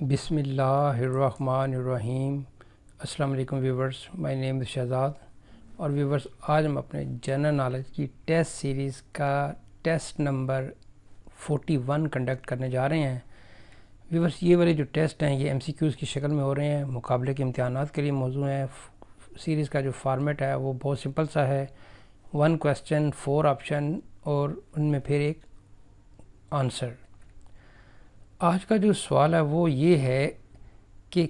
بسم اللہ الرحمن الرحیم۔ السلام علیکم ویورز، مائی نیم از شہزاد۔ اور ویورز، آج ہم اپنے جنرل نالج کی ٹیسٹ سیریز کا ٹیسٹ نمبر 41 کنڈکٹ کرنے جا رہے ہیں۔ ویورز، یہ والے جو ٹیسٹ ہیں یہ ایم سی کیوز کی شکل میں ہو رہے ہیں، مقابلے کے امتحانات کے لیے موضوع ہیں۔ سیریز کا جو فارمیٹ ہے وہ بہت سمپل سا ہے، 1 کویسچن 4 آپشن اور ان میں پھر ایک آنسر۔ آج کا جو سوال ہے وہ یہ ہے کہ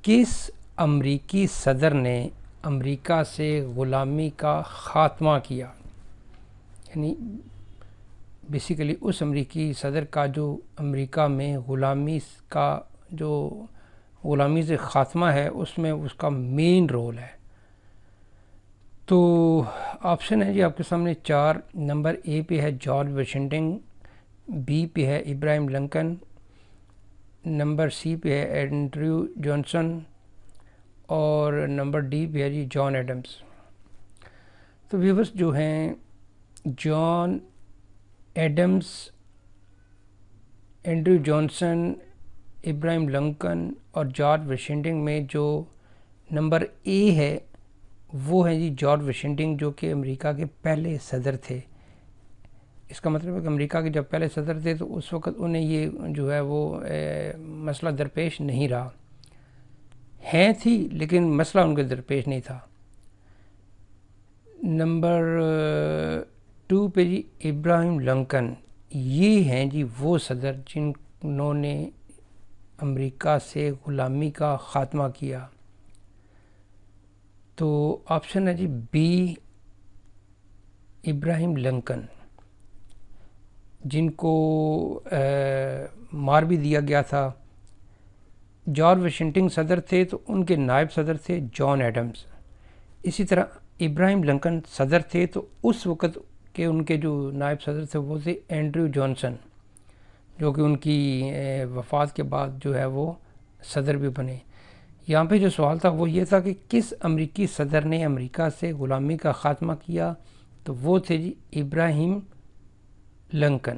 کس امریکی صدر نے امریکہ سے غلامی کا خاتمہ کیا؟ یعنی بیسیکلی اس امریکی صدر کا جو امریکہ میں غلامی سے خاتمہ ہے اس میں اس کا مین رول ہے۔ تو آپشن ہے جی آپ کے سامنے 4۔ نمبر اے پہ ہے جارج واشنگٹن، بی پہ ہے ابراہیم لنکن، نمبر سی پہ ہے اینڈریو جانسن اور نمبر ڈی پہ ہے جی جان ایڈمز۔ تو ویورز جو ہیں جان ایڈمز، اینڈریو جانسن، ابراہیم لنکن اور جارج واشنگٹن میں جو نمبر اے ہے وہ ہے جی جارج واشنگٹن، جو کہ امریکہ کے پہلے صدر تھے۔ اس کا مطلب ہے کہ امریکہ کے جب پہلے صدر تھے تو اس وقت انہیں یہ جو ہے وہ مسئلہ درپیش نہیں رہا، تھی لیکن مسئلہ ان کے درپیش نہیں تھا۔ نمبر 2 پہ جی ابراہیم لنکن، یہ ہیں جی وہ صدر جنہوں نے امریکہ سے غلامی کا خاتمہ کیا۔ تو آپشن ہے جی بی ابراہیم لنکن، جن کو مار بھی دیا گیا تھا۔ جارج واشنگٹن صدر تھے تو ان کے نائب صدر تھے جان ایڈمز۔ اسی طرح ابراہیم لنکن صدر تھے تو اس وقت کے ان کے جو نائب صدر تھے وہ تھے اینڈریو جانسن، جو کہ ان کی وفات کے بعد جو ہے وہ صدر بھی بنے۔ یہاں پہ جو سوال تھا وہ یہ تھا کہ کس امریکی صدر نے امریکہ سے غلامی کا خاتمہ کیا؟ تو وہ تھے جی ابراہیم لنکن۔